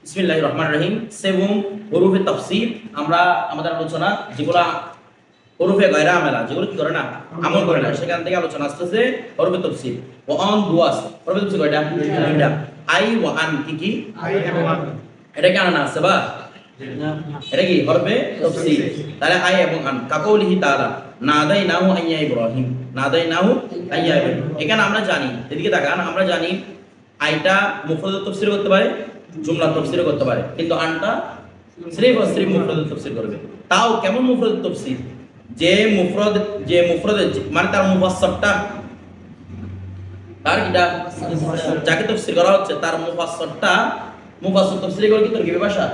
বিসমিল্লাহির রহমানির রহিম। সেবুম হুরুফে তাফসীর আমরা আমাদের আলোচনা যেগুলা হুরুফে গায়রা আমেলা যেগুলো কি করে না আমল করে না সেখান থেকে আলোচনা আসতেছে হুরুফে তাফসীর। ওয়া আন দুয়াস হুরুফে তাফসীর কয়টা? দুইটা। আই ওয়া আন কি আই এবং আন এটা কি আনা আছে বা এটা কি হুরুফে তাফসীর। তাহলে আই এবং আন কাকৌলিহি তাআলা নাদাইনাহু আইয়া ইব্রাহিম নাদাইনাহু আইয়া ইব্রাহিম। এখানে আমরা জানি এদিকে তাকান আমরা জানি আইটা মুফরদ তাফসীর করতে পারে জুমলা তাফসীর করতে পারে কিন্তু আনটা সিরিফ ও সিরিফ মুফরদ তাফসীর করবে। তাও কেমন মুফরদ তাফসীর? যে মুফরদ মানে তার মুফাসসরটা তার কিটা যাকে তাফসীর করা হচ্ছে তার মুফাসসরটা মুফাসসর তাফসীর করে কি তরকিবি ভাষা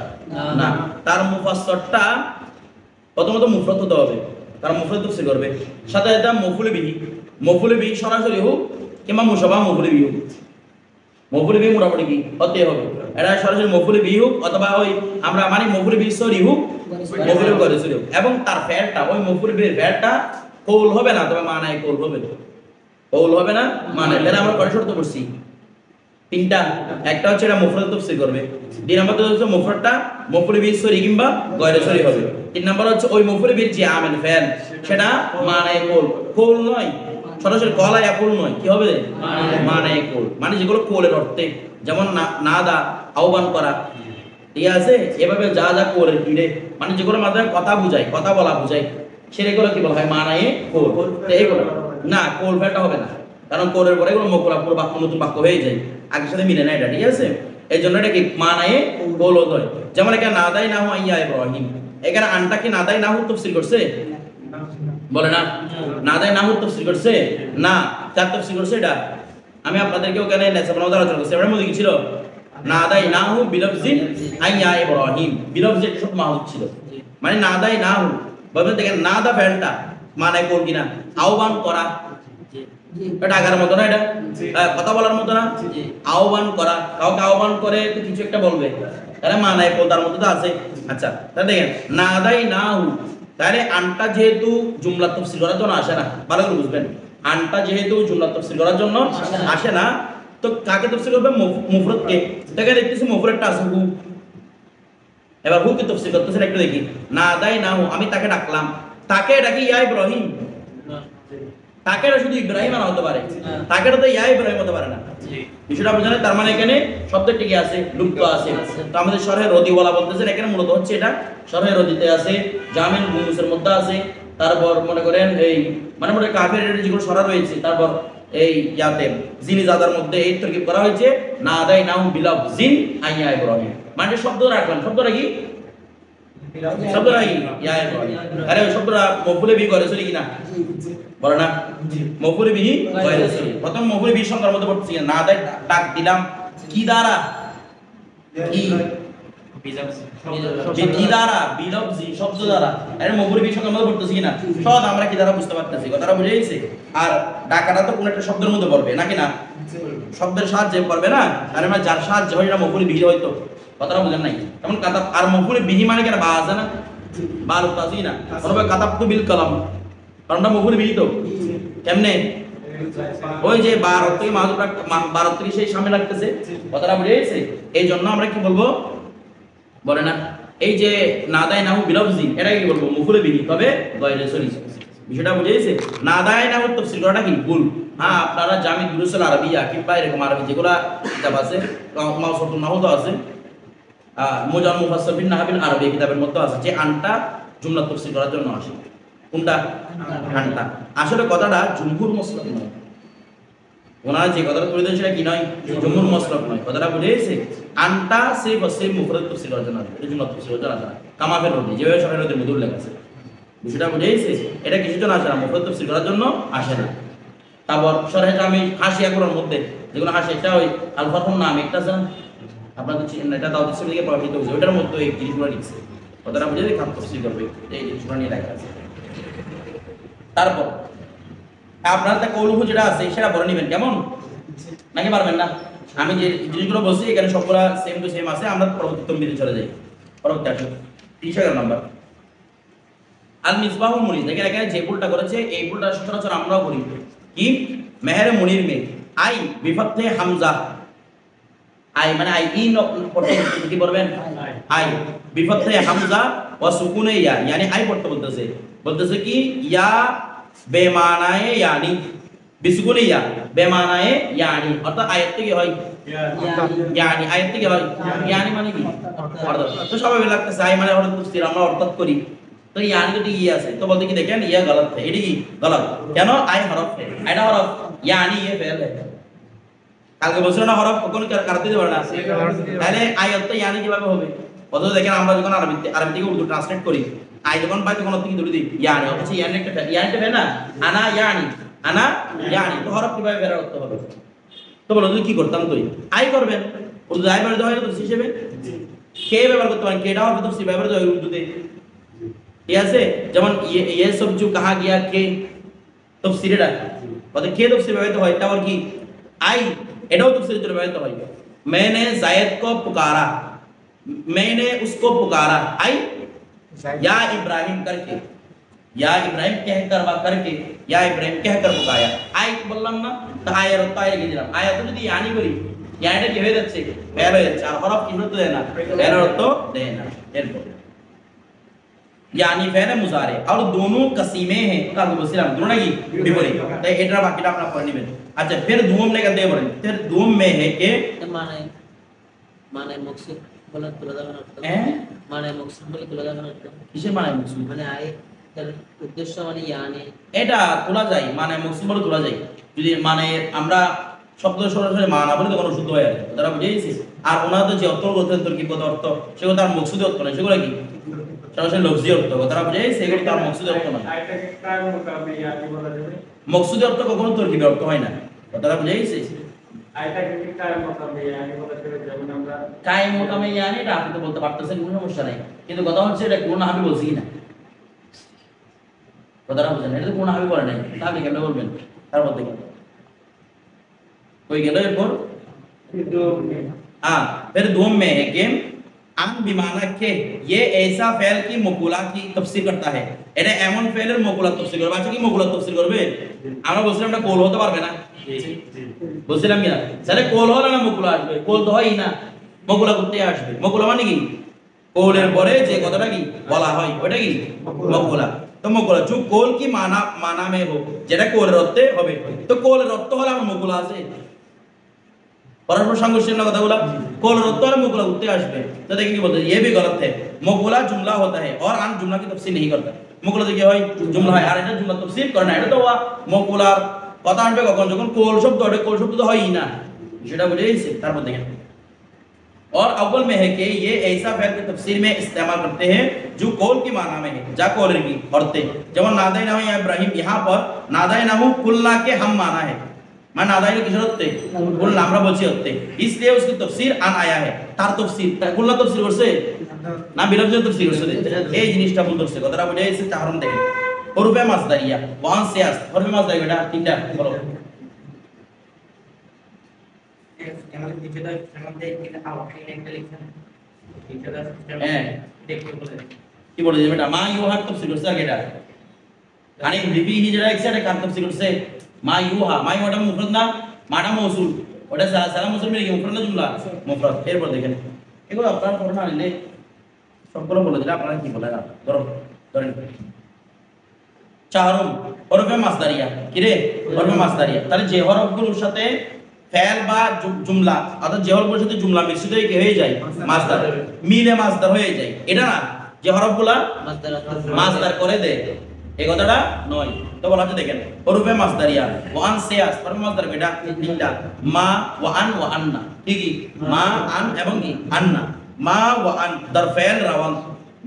না, তার মুফাসসরটা প্রথমত মুফরদ হতে হবে, তার মুফরদ তাফসীর করবে। সাথে এটা মফউল বিহি সরাসরি হোক কিংবা মুশাবা মফউল বিহি হোক। মফউল বিহি মোটামুটি কি হতে হবে, এটা সরাসরি মফউল বিহি হোক অথবা ওই আমরা মানে মফউল বিহি সরি হোক মফউল করে সরি হোক এবং তার ফেলটা ওই মফউল বিহির ফেলটা কৌল হবে না তবে মানায় কৌল হবে, কৌল হবে না মানায়। তাহলে আমরা কয় শর্ত করছি? তিনটা। একটা হচ্ছে এটা মুফরদ তাফসীর করবে, দুই নম্বর হচ্ছে মুফরদটা মফউল বিহি সরি কিংবা গয়রে সরি হবে, তিন নম্বর হচ্ছে ওই মফউল বিহির যে আমেল ফেল সেটা মানায় কৌল, কৌল নয় সরাসরি কলা ইয়াকুল নয়, কি হবে মানে কোল, মানে যেগুলো কোলের অর্থে যেমন নাদা আহ্বান করা, ঠিক আছে, এভাবে যা যা কোলের ভিড়ে মানে যেগুলো মাধ্যমে কথা বুঝায় কথা বলা বুঝায় সেগুলো কি বলা হয় মানায়ে কোল। এইগুলো না কোল ফেলটা হবে না, কারণ কোলের পরে এগুলো মকুলা পুরো বাক্য নতুন বাক্য হয়ে যায়, আগের সাথে মিলে না এটা, ঠিক আছে। এই জন্য এটা কি মানায়ে কোল হয়। যেমন এখানে নাদাই নাহু আইয়া ইব্রাহিম, এখানে আনটা কি নাদাই নাহু তাফসীর করছে? বলে না নাদাই নাহু তাফসীর করছে না, তার তাফসীর করছে এটা আমি আপনাদেরকে ওখানে নেসাবনা আলোচনা করছি। এর মধ্যে কি ছিল? নাদাই নাহু বিলফজিন আইয়া ইব্রাহিম, বিলফজি সব মাহুদ ছিল, মানে নাদাই নাহু বলতে দেখেন নাদা ফেলটা মানে কোন কিনা আহ্বান করা, এটা আগার মতো না, এটা কথা বলার মতো না, আহ্বান করা, কাউকে আহ্বান করে তো কিছু একটা বলবে তাহলে মানায় কোন তার মধ্যে তো আছে। আচ্ছা তাহলে দেখেন নাদাই নাহু, তাহলে আনটা যেহেতু জুমলা তাফসীর করার জন্য আসে না, ভালো করে বুঝবেন, আনটা যেহেতু জুমলা তাফসীর করার জন্য আসে না তো কাকে তাফসীর করবে? মুফরদকে। তাকে দেখতেছি মুফরদটা আছে হু, এবার হু কে তাফসীর করতেছেন একটু দেখি। নাদাই নাহু আমি তাকে ডাকলাম, তাকে ডাকি ইয়া ইব্রাহিম, তাকে শুধু ইব্রাহিম আনা হতে পারে, তাকে তো ইয়া ইব্রাহিম হতে পারে না, বিষয়টা বুঝলেন? তার মানে এখানে শব্দটি কি আছে? লুপ্ত আছে। তো আমাদের শরহে রদিওয়ালা বলতেছেন এখানে মূলত হচ্ছে এটা শরহে রদিতে আছে, জামিল মুনুসের মধ্যে আছে, তারপর মনে করেন এই মানে মনে কাফের যেগুলো শরা রয়েছে, তারপর এই ইয়াতে জিনি জাদার মধ্যে এই তরকিব করা হয়েছে নাদাই নাহু বিলফজিন আইয়া ইব্রাহিম, মানে শব্দ রাখলাম, শব্দটা কি? শব্দটা কি ইয়া ইব্রাহিম। আরে ওই শব্দটা মফউলে বিহি করে চলি কিনা বলে না, মফউলে বিহি করে চলি। প্রথম মফউলে বিহি সংখ্যার মধ্যে পড়তেছি নাদাই ডাক দিলাম কি দ্বারা, কি যে কি দ্বারা বিলফজি শব্দ দ্বারা, আরে মফউলে বিহি সংখ্যার মধ্যে পড়তেছি কিনা সব আমরা কি দ্বারা বুঝতে পারতেছি, কথাটা বুঝে গেছে। আর ডাকাটা তো কোন একটা শব্দের মধ্যে পড়বে নাকি না, শব্দের সাহায্যে পড়বে না, আর আমরা যার সাহায্যে হয় এটা মফউলে বিহি হয়তো, কথাটা বুঝেন নাই? যেমন কাতাব আর মফউলে বিহি মানে কেন বা আছে না, বা লুতাজি না, তবে কাতাবতু বিল কলম কারণটা মফউলে বিহি তো কেমনে ওই যে 12 থেকে মাহুদ 12 থেকে সেই সামনে লাগতেছে, কথাটা বুঝে গেছে। এই জন্য আমরা কি বলবো বলে না এই যে নাদাই নাহু বিলফজি এটা কি বলবো মফউলে বিহি, তবে গয়রে সরি, বিষয়টা বুঝে গেছে। নাদাই নাহু তাফসীর করাটা কি ভুল। হ্যাঁ আপনারা জামি দুরুসুল আরবিয়া কিংবা এরকম আরবি যেগুলা কিতাব আছে মাউসুতুন নাহু তো আছে, মুজাম মুফাসসার বিন নাহবিল আরবি কিতাবের মধ্যে আছে যে আনটা জুমলা তাফসীর করার জন্য আসে। কোনটা? আনটা। আসলে কথাটা জুমহুর মাসলাক নয়, ওনারা যে কথাটা তুলে দেন সেটা কি নয়, জুমহুর মাসলাক নয়, কথাটা বুঝে গেছে। আনটা সিফ ও সিফ মুফরদ তাফসীর করার জন্য আসে, এটা জুমলা তাফসীর করার জন্য আসে না, কামাফের রদি যেভাবে শরহের রদির মধ্যে উল্লেখ আছে, বিষয়টা বুঝে গেছে। এটা কিছুর জন্য আসে না, মুফরদ তাফসীর করার জন্য আসে না। তারপর শরহে আমি হাসিয়া কোরআন মধ্যে যেগুলো হাসি এটা ওই আল ফাতহুন নাম একটা আছে না, আপনাদের এটা দাউদ ইসলাম থেকে প্রভাবিত হয়েছে, ওইটার মধ্যে এই জিনিসগুলো লিখছে, কথাটা বুঝে গেছে। খাত তাফসীর করবে এই জিনিসগুলো নিয়ে লেখা আছে। তারপর আপনার তা কৌলুহ যেটা আছে সেটা বলে নেবেন কেমন, নাকি পারবেন না? আমি যে জিনিসগুলো বলছি এখানে সবগুলা সেম টু সেম আছে, আমরা পরবর্তী তমবিতে চলে যাই। পরবর্তী আসুন 30 নম্বর আল মিসবাহুল মুনির। দেখেন এখানে যে ভুলটা করেছে এই ভুলটা সচরাচর আমরাও করি, কি মেহের মুনির মে আই বিফাতে হামজা আই মানে আই ই পড়তে কি পড়বেন আই বিফাতে হামজা ওয়া সুকুনে ইয়া মানে আই পড়তে বলতেছে কি ইয়া বেমানায়ে ইয়ানি বিসুকুনে ইয়া বেমানায়ে ইয়ানি অর্থাৎ আয়াত থেকে হয় ইয়ানি আয়াত থেকে হয় ইয়ানি মানে কি অর্থ তো সবাই লাগতেছে আই মানে অর্থ তফসির আমরা অর্থাৎ করি তো ইয়ানি তো ঠিকই আছে তো বলতে কি দেখেন ইয়া গলত है এটি কি গলত কেন আই হরফ है এটা হরফ ইয়ানি ये फेल है কালকে বলছিল না হরফ কখনো কাটতে দিতে পারে না তাহলে আয়াত তো ইয়ানি কিভাবে হবে অথচ দেখেন আমরা যখন আরবি থেকে উর্দু ট্রান্সলেট করি আই যখন পাই তখন অর্থ কি ধরে দিই ইয়ানি অথচ ইয়ানি একটা ইয়ানিটা হবে না আনা ইয়ানি তো হরফ কিভাবে বের করতে হবে তো বলো কি করতাম তুই আই করবেন উর্দু আই ব্যবহার হয় তো হিসেবে কে ব্যবহার করতে পারেন কেটা হবে তো সি ব্যবহার হয় উর্দুতে ঠিক আছে যেমন ये सब जो कहा गया के तफसीर এটা কত কে তফসির ব্যবহৃত হয় এটা আর কি আই এটাও তফসিরের জন্য ব্যবহৃত হয় मैंने जायद को पुकारा मैंने उसको पुकारा आई या इब्राहिम करके या इब्राहिम करके या इब्राहिम कहकर पुकारा आई বললাম না তা আয়ের অর্থ আয়ের কি দিলাম আয়াত যদি ইয়ানি করি ইয়ানিটা কি হয়ে যাচ্ছে ফেল হয়ে যাচ্ছে আর হরফ কি অর্থ দেয় না ফেল অর্থ দেয় না এরপর यानी फेल मुजारे और दोनों कसीमे हैं কাল বলছিলাম दोनों কি বিপরীত তাই এটা বাকিটা আপনারা পড়ে নেবেন আচ্ছা फिर धूम ने कहते हैं फिर धूम में है कि माने मकसूद বলা তুলে দেওয়ার অর্থ মানে মকসুদ বলে তুলে দেওয়ার অর্থ কিসের মানে মকসুদ মানে আয় তার উদ্দেশ্য মানে ইয়ানি এটা তোলা যায় মানে মকসুদ বলে তোলা যায় যদি মানে আমরা শব্দ সরাসরি মানা বলে তখন শুদ্ধ হয়ে যাবে তারা বুঝেইছে আর ওনাদের যে অর্থ করতেন তর্কিবগত অর্থ সেগুলো তার মকসুদ অর্থ না সেগুলো কি সরাসরি লফজি অর্থ তারা বুঝেইছে এগুলো তার মকসুদ অর্থ না আইটাকে কায় মোকামে ইয়ানি বলা যাবে মকসুদ অর্থ কখনো তর্কিবের অর্থ হয় না তারা বুঝেইছে আইটাকে কি কায় মোকামে ইয়ানি বলা যাবে যেমন আমরা কায়ে মোকামে ইয়ানি এটা আপনি তো বলতে পারতেছেন কোনো সমস্যা নাই কিন্তু কথা হচ্ছে এটা কোন আমি বলছি না কথাটা বুঝেন এটা তো কোন আমি বলে নাই আপনি কেন বলবেন তারপর দেখেন कोई गया एरपर हाँ फिर धूम में है कि अन बिमाना के ये ऐसा फेल की मकुला की तफसीर करता है এটা এমন ফেলের মকুলা তফসির করবে আচ্ছা কি মকুলা তফসির করবে আমরা বলছিলাম এটা কোল হতে পারবে না বলছিলাম কি না তাহলে কোল হলে না মকুলা আসবে কোল তো হয় না মকুলা করতে আসবে মকুলা মানে কি কোলের পরে যে কথাটা কি বলা হয় ওটা কি মকুলা তো মকুলা जो কোল কি মানা में हो যেটা কোলের অর্থে হবে তো কোলের অর্থ হলে আমার মকুলা আছে परस्पर संघर्ष ना কথা বলা कोल रत्तर मुकुला उत्ते আসবে তো দেখেন কি বলতে ये भी गलत है मुकुला जुमला होता है और अन जुमला की तफसीर नहीं करता मुकुला দেখে হয় जुमला হয় আর এটা जुमला तफसीर করে না এটা তো মুকুলার কথা আসবে কখন যখন কোল শব্দ ওটা কোল শব্দ তো হয়ই না সেটা বুঝেইছে তারপর দেখেন और अव्वल में है कि ये ऐसा फेल की तफसीर में इस्तेमाल करते हैं जो कोल की माना में है जा कोल की औरतें जब नादाइनाहु या इब्राहिम यहां पर नादाइनाहु कुल्ला के हम माना है मान नादाइनाहु किस होते कुल्ला আমরা বলছি হতে इसलिए उसकी तफसीर अन आया है তার তফসির কুল্লা তফসির করছে না বিলফজ তফসির করছে এই জিনিসটা ভুল করছে কথাটা বুঝাইছে তাহরম দেখেন হরফে মাসদারিয়া ওয়ান সিয়াস হরফে মাসদারিয়া এটা তিনটা বলো আমাদের ডিজিটাল সম্বন্ধে এটা আউটলাইন একটা লিখছেন ডিজিটাল সিস্টেম দেখতে বলে কি বলে যে বেটা মা ইউহা তফসির করছে আগে এটা মানে বিবি হিজরা এক্সট্রা কার তফসির করছে মা ইউহা ওটা মুফরদ না মাটা মৌসুল ওটা সালাম মৌসুল মিলে কি মুফরদ না জুমলা মুফরদ এরপর দেখেন এগুলো আপনারা পড়ে না নিলে সবগুলো বলে দিলে আপনারা কি বলেন ধরেন চারম হরফে মাসদারিয়া কি রে হরফে মাসদারিয়া তাহলে যে হরফগুলোর সাথে ফেল বা জুমলা অর্থাৎ যে হরফগুলোর সাথে জুমলা মিশ্রিত হয়ে যায় মাসদার মিলে মাসদার হয়ে যায় এটা না যে হরফগুলা মাসদার করে দেয় এই কথাটা নয় তো বলা হচ্ছে দেখেন হরফে মাসদারিয়া ওয়ান সিয়াস হরফে মাসদার এটা তিনটা মা ওয়া আন ওয়া আন্না কি কি মা আন এবং কি আন্না মা ওয়া আন দার ফেল রাওয়ান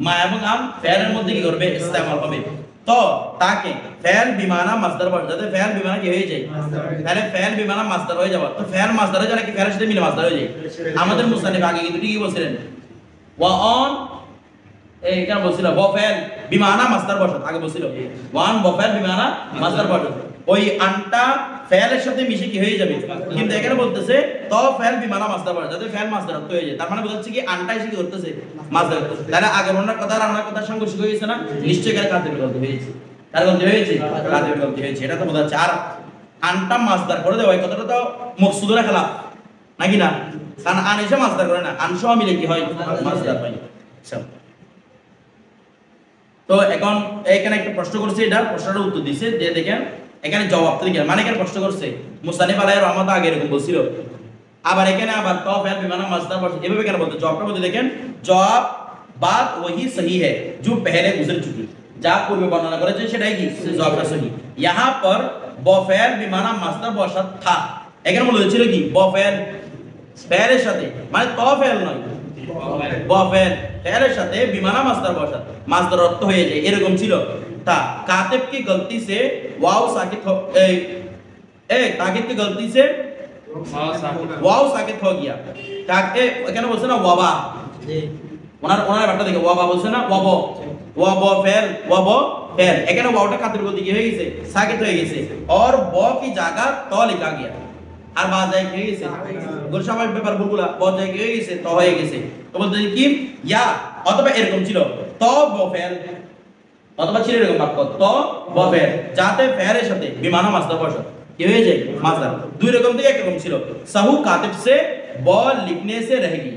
মা এবং আন ফেলের মধ্যে কি করবে ইস্তেমাল হবে তো তাকে ফেল বিমানা মাসদার বল যাতে ফেল বিমানা কি হয়ে যায় তাহলে ফেল বিমানা মাসদার হয়ে যাবে তো ফেল মাসদার হয়ে যায় কি ফেলের সাথে মিলে মাসদার হয়ে যায় আমাদের মুসান্নিফ আগে কিন্তু কি বলছিলেন ওয়া অন এই কেন বলছিল বফেল বিমানা মাসদার বসত আগে বলছিল ওয়ান বফেল বিমানা মাসদার বসত ওই আনটা ফেলের সাথে মিশে কি হয়ে যাবে কিন্তু এখানে বলতেছে তো ফেল বিমানা মাসদার বসত যাতে ফেল মাসদার হয়ে যায় তার মানে বোঝাচ্ছে কি আনটা এসে কি করতেছে মাসদার তাহলে আগের ওনার কথা আর ওনার কথার সঙ্গে শিখে গেছে না নিশ্চয়ই এখানে কাজে বিগত হয়েছে কার গলতি হয়েছে কাজে বিগত হয়েছে এটা তো বোঝাচ্ছে আর আনটা মাসদার করে দেওয়া এই কথাটা তো মকসুদের খেলাফ নাকি না কারণ আন এসে মাসদার করে না, আন সহ মিলে কি হয় মাসদার হয়। আচ্ছা, তো এখন এখানে একটা প্রশ্ন করছে, এটা প্রশ্নটার উত্তর দিছে যে দেখেন এখানে জবাব তো দেখেন, মানে এখানে প্রশ্ন করছে মুসান্নিফ আলাইহির রহমাত আগে এরকম বলছিল, আবার এখানে আবার তো ফেল বিমানা মাসদার বলছে, এভাবে কেন বলতে, জবাবটা বলতে দেখেন জবাব বাত वही सही है जो पहले गुजर चुकी, যা পূর্বে বর্ণনা করেছে সেটাই কি জবাবটা সহি। यहाँ पर বফেল বিমানা মাসদার বসা থা, এখানে বলা হয়েছিল কি বফেল ফেলের সাথে, মানে তো ফেল নয় বফেল ফেলের সাথে বিমানা মাসদার বসা, মাসদার অর্থ হয়ে যায় এরকম ছিল। তা কাতিব की गलती से वाव साकित हो ताकिद की गलती से वाव साकित हो गया, কাকে এখানে বলছে না ওয়াবা, ওনার ব্যাপারটা দেখে ওয়াবা বলছে না ওয়াবো, ওয়াবো ফেল ওয়াবো ফেল, এখানে ওয়াওটা কাতির গতি কি হয়ে গেছে সাকিত হয়ে গেছে, और ব की जगह तो लिखा गया, আর বা যায় কি হয়ে গেছে গোল স্বাভাবিক ব্যাপার ভুলগুলা ব যায় কি হয়ে গেছে তো হয়ে গেছে। তো বলতে কি ইয়া অথবা এরকম ছিল তো ব ফেল, অথবা ছিল এরকম বাক্য তো ব ফেল যাতে ফেলের সাথে বিমানা মাসদার বসা কি হয়ে যায় মাসদার, দুই রকম থেকে একরকম ছিল। সাহু কাতিব से ব लिखने से रहेगी,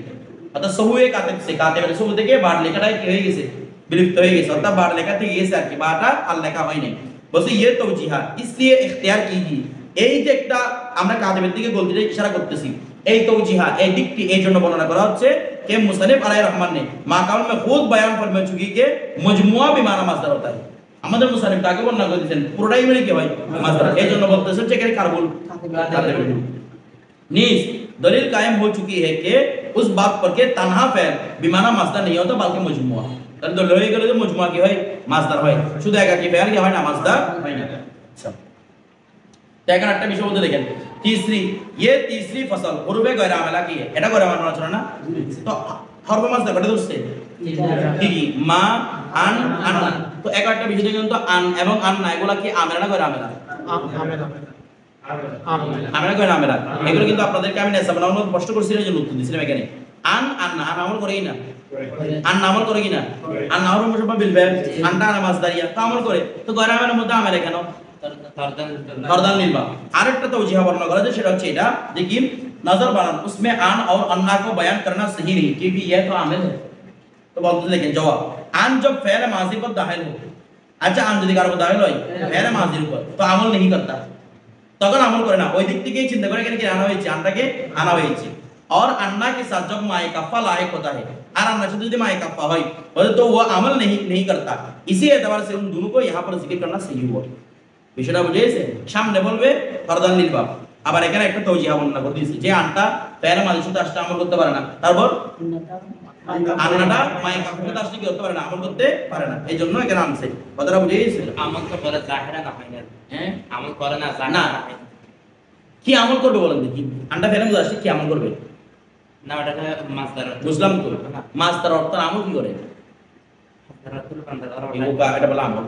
অর্থাৎ সাহু এ কাতিব से, কাতিবের সাহু থেকে বাদ লেখাটা কি হয়ে গেছে বিলুপ্ত হয়ে গেছে, অর্থাৎ বাদ লেখা থেকে গেছে আর কি, বাটা আর লেখা হয় নাই। বলছে ये तौजीहा इसलिए इख्तियार कीजिए, এই যে একটা আমরা কাতিবের দিকে গলতিতে ইশারা করতেছি, এই তৌজিহা এই দিকটি এই জন্য বর্ণনা করা হচ্ছে कि मुसन्निफ अलैहि रहमान ने माकाम में खुद बयान फरमा चुकी कि मजमुआ बिमाना मासदार होता है, আমাদের মুসান্নিফ তাকে বর্ণনা করে দিয়েছেন পুরোটাই মিলে কি হয় মাসদার, এই জন্য বলতেছে যে এখানে কার ভুল কাতিবের ভুল। नीस दलील कायम हो चुकी है कि उस बात पर के तन्हा फेल बिमाना मासदार नहीं होता बल्कि मजमुआ, তাহলে দলিল হয়ে গেল যে মজমুয়া কি হয় মাসদার হয়, শুধু একাকি ফেল কি হয় না মাসদার হয় না। আচ্ছা, তো এখানে একটা বিষয় বলতে দেখেন तीसरी फसल हुरुफे गैर आमिला की है, এটা গয়র আমালা চলে না, তো হরফে মাসদার কটা ধরছে কি মা আন আন্না, তো একটা বিষয় দেখেন তো আন এবং আন্না এগুলা কি আমিলা না গয়র আমিলা, আমরা কই না আমরা এগুলো কিন্তু আপনাদেরকে আমি নেশা বানানোর মধ্যে কষ্ট করছিলাম এই জন্য উত্তর দিছিলাম এখানে। আন আন্না আন আমল করে না, আন আমল করে কি না, আন আমল মুশাব্বা বিল ফাইল, আনটা আর মাসদারিয়া তো আমল করে, তো গয়র আমিলার মধ্যে আমিলা কেন फरदान मिलबा। আরেকটা তৌজিহা বর্ণনা করা যায় সেটা হচ্ছে এটা দেখি नजर बनाना उसमें आन और अन्ना को बयान करना सही नहीं क्योंकि यह तो आमिल है। तो बोलते देखें जवाब आन जब फेल माजी पर दाखिल हो, अच्छा आन যদি কারো দাখিল হয় फेल माজির উপর তো আমল नहीं करता, তখন আমল করে না, ওই দিক থেকেই চিন্তা করে এখানে কি আনা হয়েছে আনটাকে আনা হয়েছে। और अन्ना के साथ जब माए कफ्फा लायक होता है और अन्ना से यदि माए कफ्फा হয় तो वो अमल नहीं करता, इसी एतबार से उन दोनों को यहाँ पर जिक्र करना सही हुआ। বিষয়টা বুঝেছে, সামনে বলবে ফরদান লিল বাব, আবার এখানে একটা তৌজিহা বর্ণনা করে দিয়েছে যে আনটা ফেল মাদি সাথে আসলে আমল করতে পারে না, তারপর আন্নাটা মায়ে কাফের সাথে আসলে কি করতে পারে না আমল করতে পারে না, এই জন্য এখানে আনছে। কথাটা বুঝেছে, আমল তো করে জাহেরা না হয় না, হ্যাঁ আমল করে না জাহেরা না কি আমল করবে বলেন দেখি, আনটা ফেলে মধ্যে আসলে কি আমল করবে না, ওটা মাসদার বুঝলাম তো, মাসদার অর্থ আমল কি করে মাসদারাতুল বান্দার এটা বলা আমল,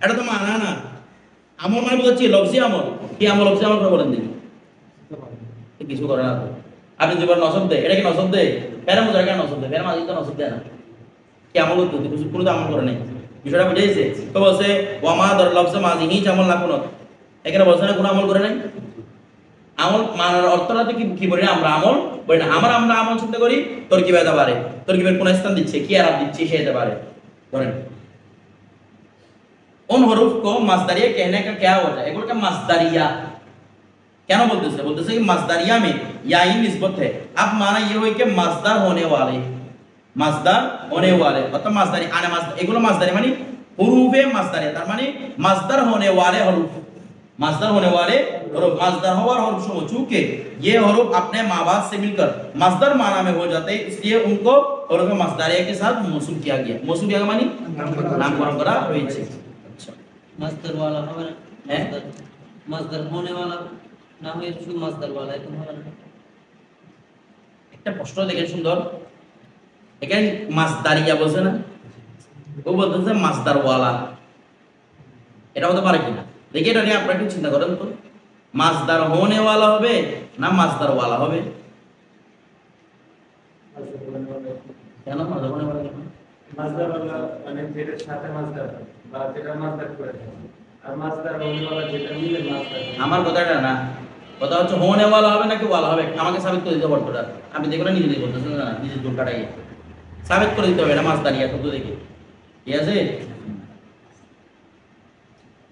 এটা তো মানা না, আমল মানে বলছি লফজি আমল, কি আমল লফজি আমল করে বলেন দেখি, কিছু করে না। আপনি যেবার নসব দেয় এটা কি নসব দেয়, ফেরা মুজার কেন নসব দেয়, ফেরা মাঝে তো নসব দেয় না, কি আমল করতে কিছু কোনো তো আমল করে নাই, বিষয়টা বুঝেছে। তো বলছে ওয়ামা দর লফজে মাঝি হিচ আমল না কোনো, এখানে বলছে না কোনো আমল করে নাই, আমল মানার অর্থটা তো কি বলি না আমরা আমল বলি না, আমরা আমল চিন্তা করি তরকিব হতে পারে, তরকিবের কোন স্থান দিচ্ছে কি আরাম দিচ্ছে সে হতে পারে। ধরেন उन हरूफ को मस्दरिया कहने का क्या वजह है, एगुलो का मस्दरिया क्या बोलते बोलते कि मस्दरिया में या ही निस्बत है, अब माना ये हुई कि मस्दर होने वाले मतलब मस्दरी आने मस्दर एगुलो मस्दरी मानी हुरूफे मस्दरिया तार मानी मस्दर होने वाले हरूफ, मस्दर होने वाले हरूफ, मस्दर हवर हरूफ हो चूंकि ये हरूफ अपने माबाद से मिलकर मस्दर माना में हो जाते हैं, इसलिए उनको हरूफ मस्दरिया के साथ मौसूल किया गया। मौसूल किया मानी नामकरण करा হয়েছে। मस्दर वाला হবে না, হ্যাঁ मस्दर होने वाला না হয়ে শুধু मस्दर वाला এরকম হবে না। একটা প্রশ্ন দেখেন সুন্দর, এখানে মাসদারিয়া বলছে না, ও বলতেছে মাসদার ওয়ালা, এটা হতে পারে কিনা দেখি, এটা নিয়ে আপনারা একটু চিন্তা করেন তো, মাসদার হোনে ওয়ালা হবে না মাসদার ওয়ালা হবে, কেন মাসদার হোনে ওয়ালা কেন? মাসদার ওয়ালা মানে যেটার সাথে মাসদার বা যেটা মাসদার করে আর মাসদার ওয়ালা যেটা মিলে মাসদার, আমার কথাটা না, কথা হচ্ছে হোনে ওয়ালা হবে নাকি ওয়ালা হবে আমাকে সাবিত করে দিতে হবে অর্থটা। আপনি দেখুন না নিজে বলতেছেন না নিজের চুল কাটাই সাবিত করে দিতে হবে এটা মাছ দাঁড়িয়ে শব্দ দেখে। ঠিক আছে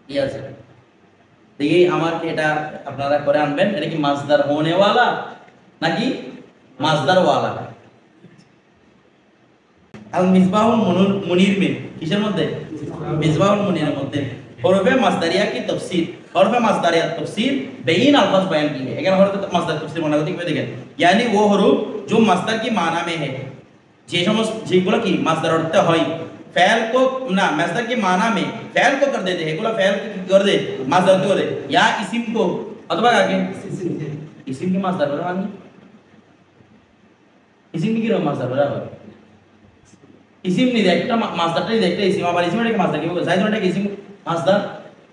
ঠিক আছে দেখি আমার কি এটা আপনারা করে আনবেন এটা কি মাছদার হোনে ওয়ালা নাকি মাছদার ওয়ালা। আল মিসবাহুল মুনির মে কিসের মধ্যে মিসবাহুল মুনিরের মধ্যে হরফে মাসদারিয়া की तफसीर हरफ मासदारिया तफसीर बेइन अल्फाज बयान की है। এখানে হরফ মাসদার तफसीर মনে করতে কিভাবে দেখেন यानी वो हरफ जो मासदार की माना में है যে সমস্ত যেগুলো কি মাসদার অর্থে হয় ফেল को ना मासदार की माना में फेल को कर देते हैं एগুলো फेल को कर दे मासदार को दे या इसिम को अथवा आगे इसिम की मासदार बराबर इसिम की मासदार बराबर इसिम नहीं देखता मासदार नहीं देखते इसिम हमारे इसिम के मासदार की वो जाहिर होने के इसिम मासदार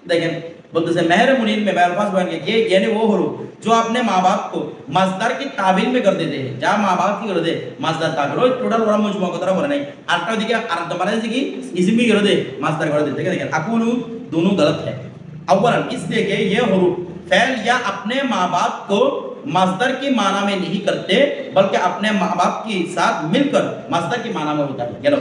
देखें बोलते से महर मुनीर में अल्फाज बयान किए यानी वो हरू जो अपने माँ बाप को मासदार की ताबील में कर देते हैं जहाँ माँ बाप की कर दे मासदार ताबील वो टोटल वाला मुझे को तरह बोला नहीं आर्टा दिखे आर्टा माने से कि इसिम भी कर दे मासदार कर देते हैं। देखें अकुलू दोनों गलत है अव्वल इसलिए कि ये हरू फैल या अपने माँ बाप को मासदर की माना में नहीं करते बल्कि अपने माँ बाप के साथ मिलकर मासदर की माना में होता है। चलो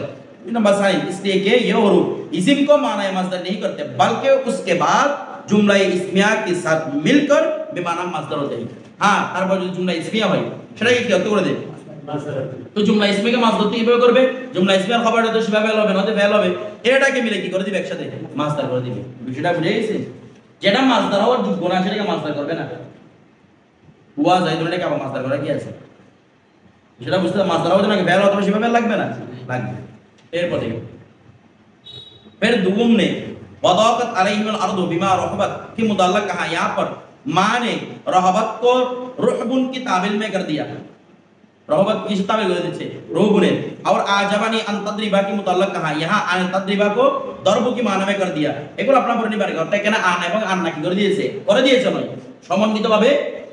नंबर साइन इसलिए कि ये हरू इसिम को माना मासदर नहीं करते बल्कि उसके बाद जुमला इस्मिया के साथ मिलकर बेमाना मासदर होते हैं। हाँ তারপর যদি जुमला इस्मिया হয় সেটাকে কি করতে করে দে তো जुमला इस्मिया কে মাসদর তো কিভাবে করবে जुमला इस्मिया খবরটা তো সেভাবে হবে না তো ফেল হবে এটাকে মিলে কি করে দিবে একসাথে মাসদর করে দিবে। বিষয়টা বুঝে গেছে যেটা মাসদর হওয়ার যোগ্য না সেটাকে মাসদর করবে না हुआ जाए तो क्या मास्टर करा কি আছে সেটা বুঝতে মাস্টার হবে নাকি ফেল অথবা সেভাবে লাগবে না লাগবে। এরপর দেখো फिर दुम ने वदाकत अलैहिम अल-अर्द बिमा रहबत की मुतल्लक कहा यहां पर मां ने रहबत को रुहबुन की ताबिल में कर दिया रहबत की ताबिल कर दी रुहबुन और आजबानी अन तद्रिबा की मुतल्लक कहा यहां अन तद्रिबा को दरबु की माना में कर दिया এগুলো আপনারা পড়ে নিবেন অর্থাৎ কেন আন এবং আন্না কি করে দিয়েছে নয় সমন্বিতভাবে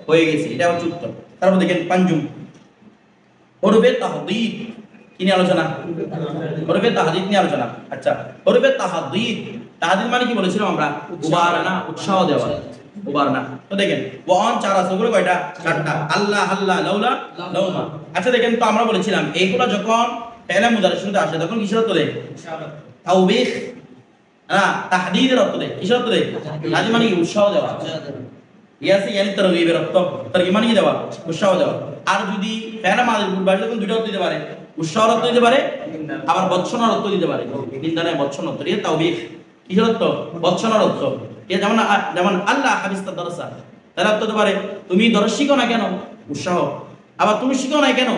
হয়ে গেছে এটা হচ্ছে উত্তর। তারপর দেখেন পাঁচম হরফে তাহদীদ কি নিয়ে আলোচনা হরফে তাহদীদ নিয়ে আলোচনা। আচ্ছা হরফে তাহদীদ মানে কি বলেছিলাম আমরা উবারনা উৎসাহ দেওয়া উবারনা। তো দেখেন ওয়ান চার আছে ওগুলো কয়টা চারটা আল্লাহ আল্লাহ লাউলা লাউমা। আচ্ছা দেখেন তো আমরা বলেছিলাম এইগুলো যখন ফেলে মুদারি শুরুতে আসে তখন কিসের অর্থ দেয় তাওবীখ না তাহদীদের অর্থ দেয় কিসের অর্থ দেয় তাহদীদ মানে কি উৎসাহ দেওয়া ইয়াসি यानी तरगीबेर अर्थ तरगीब মানে কি দেওয়া উৎসাহ দেওয়া। আর যদি ফেলে মাদির পূর্বাসে তখন দুটো অর্থ দিতে পারে উৎসাহ অর্থ দিতে পারে আবার বৎসনার অর্থ দিতে পারে নিন্দানে বৎসন অর্থ দিয়ে তাওবীখ কিসের অর্থ বৎসনার অর্থ যেমন আল্লাহ হাবিস্তা দরসা তার অর্থ হতে পারে তুমি দরস শিখো না কেন উৎসাহ আবার তুমি শিখো না কেন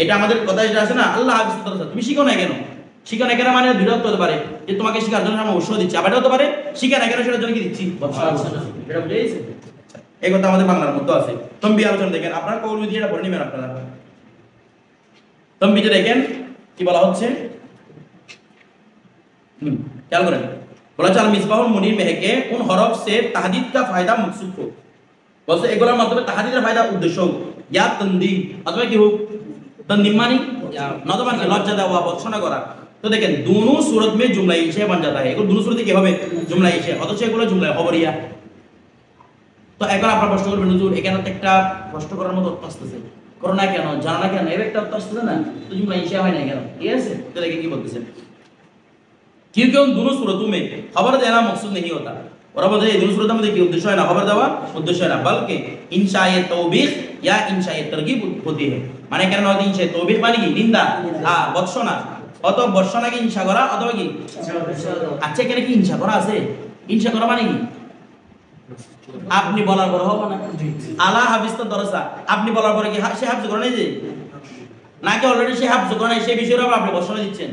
এটা আমাদের কথা যেটা আছে না আল্লাহ হাবিস্তা দরসা তুমি শিখো না কেন শিখা না কেন মানে দুটো হতে পারে যে তোমাকে শেখার জন্য আমরা উৎসাহ দিচ্ছি আবার হতে পারে শিখা না কেন সেটার জন্য কি দিচ্ছি এটা বুঝে গেছে। এই কথা আমাদের বাংলার মধ্যে আছে। তম্বি আলোচনা দেখেন আপনারা কৌল দিয়ে এটা পড়ে নেবেন আপনারা তম্বিতে দেখেন কি বলা হচ্ছে খেয়াল করেন বলা হচ্ছে আল মিসবাহুল মুনির में है कि उन हरफ से तहदीद का फायदा मकसूद हो বলছে এগুলোর মাধ্যমে তাহদীদের ফায়দা উদ্দেশ্য হোক ইয়া তনদীম অথবা কি হোক तंदीम मानी नौजवान के लज्जा देवा बत्सना करा। तो देखें दोनों सूरत में जुमला इशे बन जाता है एगो दोनों सूरत কি হবে जुमला इशे অথচ এগুলো जुमला খবরিয়া। তো এখন আপনারা প্রশ্ন করবেন হুজুর এখানে তো একটা প্রশ্ন করার মতো অর্থ আসছে করোনা কেন জানা না কেন এর একটা অর্থ আসছে না তো जुमला इशे হয় না কেন ঠিক আছে। তো দেখেন কি বলতেছে क्योंकि उन दोनों सूरतों में खबर देना मकसूद नहीं होता और अब ये दोनों सूरतों में देखिए उद्देश्य है ना खबर देवा उद्देश्य है ना बल्कि इंशाए तौबीख या इंशाए तरगीब होती है মানে কেন নয় ইনশা তৌবীখ মানে কি নিন্দা হ্যাঁ বৎসনা অথবা বৎসনা কি ইনশা করা অথবা কি আচ্ছা এখানে কি ইনশা করা আছে ইনশা করা মানে কি আপনি বলার পরে হবে না আলা হাফিজতা দরসা আপনি বলার পরে কি সে হাফজ করে নাই যে নাকি অলরেডি সে হাফজ করে নাই সেই বিষয়ে আপনি বৎসনা দিচ্ছেন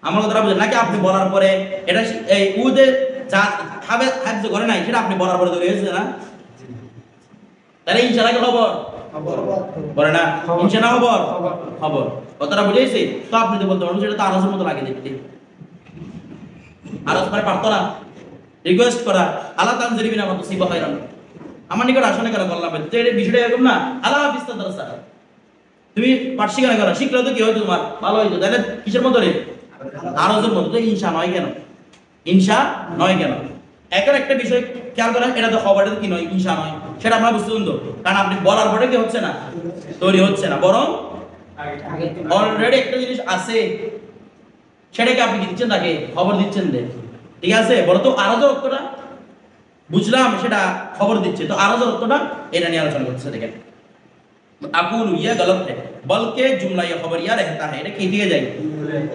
আমার কথা বুঝেন নাকি আপনি বলার পরে এটা এই উদে যা হাফজ করে নাই সেটা আপনি বলার পরে ধরে হয়েছে না তাহলে ইনশাআল্লাহ কি খবর বলে না ইনশাআল্লাহ খবর কথাটা বুঝেছি। তো আপনি তো বলতে পারবেন সেটা তো আরজের মতো লাগে দেখতে আরজ মানে প্রার্থনা রিকোয়েস্ট করা আল্লাহ তানজিরিবিন আমা তুসিবা খায়রান আমার নিকট আসনে কেন বললাম তো এই বিষয়টা এরকম না আল্লাহ হাফিজ তাদরাসা তুমি পাঠ শিখা না কেন শিখলে তো কি হয় তোমার ভালো হইতো তাহলে কিসের মতো রে আরজের মতো। তো ইনশা নয় কেন এখন একটা বিষয় খেয়াল করেন, এটা তো খবরটা কি নয়, ইনশা নয়, সেটা আপনারা বুঝতে তো, কারণ আপনি বলার পরে কি হচ্ছে না, তৈরি হচ্ছে না, বরং অলরেডি একটা জিনিস আছে, সেটাকে আপনি কি দিচ্ছেন, তাকে খবর দিচ্ছেন দে, ঠিক আছে? বলো তো আরজের অর্থটা বুঝলাম, সেটা খবর দিচ্ছে, তো আরজের অর্থটা এটা নিয়ে আলোচনা করছে। দেখেন अकूल ये गलत है, बल्कि जुमला ये खबरिया रहता है, এটা কি দিকে যায়,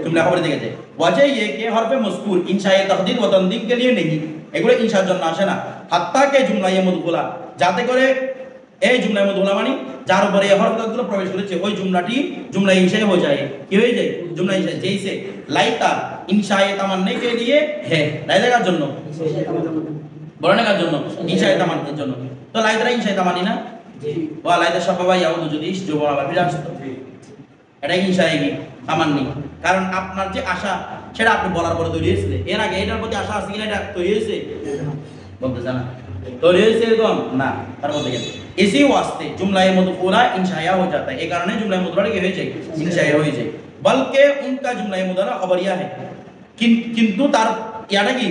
जुमला खबर দিকে যায়। वजह ये कि हरफ मज़कूर इंशाए तहदीद व तंदीम के लिए नहीं, এগুলো ইনশার জন্য আসে না। হাত্তা কে জুমলা ये মদগুলা, যাতে করে এই জুমলা মদগুলা মানে যার উপরে এই হরফগুলো প্রবেশ করেছে ওই জুমলাটি জুমলা ইনশাए हो जाए, কি হয়ে যায়, জুমলা ইনশাए। जैसे लाइता इंशाए तमन्ने के लिए है, লাইতা কার জন্য, বর্ণনা কার জন্য, इंशाए तमन्ने জন্য। তো লাইতা इंशाए तमन्नी না, ওয়ালাইদা শাবাবা ইয়াউদু যদি जो বলা ফিরে আসতো, এটা ইনশায়ে কি তামান্নি, কারণ আপনার যে আশা সেটা আপনি বলার পরে তৈরি হয়েছে, এর আগে এটার প্রতি আশা আছে কিনা এটা তৈরি হয়েছে, বলতে জানা তৈরি হয়েছে এরকম না, তার মধ্যে গেছে इसी वास्ते जुमला मदफूला इंशाया हो जाता है, এই কারণে जुमला मुदफूला কি হয়ে যায়, इंशाया হয়ে যায়। बल्कि उनका जुमला मुदफूला खबरिया है, किंतु तार याटा की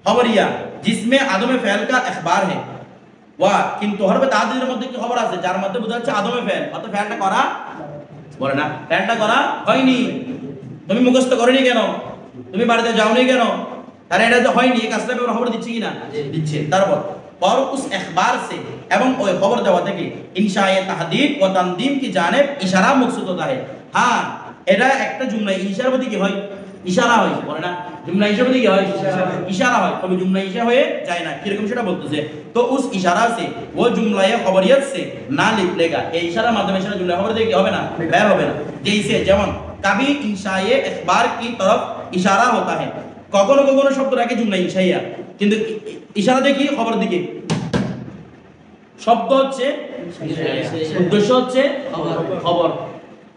खबरिया जिसमें आदम फ़ेल का इखबार है, ওয়া কিন্তু হরফে তাহদীদের মধ্যে কি খবর আছে, যার মধ্যে বোঝা যাচ্ছে আদমে ফেল, অত ফেলটা করা বলে না, ফেলটা করা হয়নি, তুমি মুখস্থ করনি কেন, তুমি বাড়িতে যাওনি কেন, তার এটা যে হয়নি, এই কাজটা আমরা খবর দিচ্ছি কিনা, দিচ্ছে। তারপর और उस इखबार से এবং ওই খবর দেওয়া থেকে ইনশায়ে তাহদীদ ও তানদীম কি জানিব ইশারা মকসুদ होता है। হ্যাঁ, এটা একটা জুমলা ইশারার প্রতি কি হয়, ইশারা হয়, বলে না जुमला इशा প্রতি কি হয়, ইশারা হয়, তবে जुमला इशा হয়ে যায় না, কিরকম সেটা বলতেছে। তো उस इशारा से वो जुमला खबरियत से ना निकलेगा, এই ইশারার মাধ্যমে সেটা जुमला খবর দিয়ে কি হবে না, বের হবে না। जैसे যেমন कभी इंशाए इखबार की तरफ इशारा होता है, কখনো কখনো শব্দটাকে जुमला ইশাইয়া, কিন্তু ইশারা দিয়ে কি খবর দিকে, শব্দ হচ্ছে উদ্দেশ্য হচ্ছে খবর,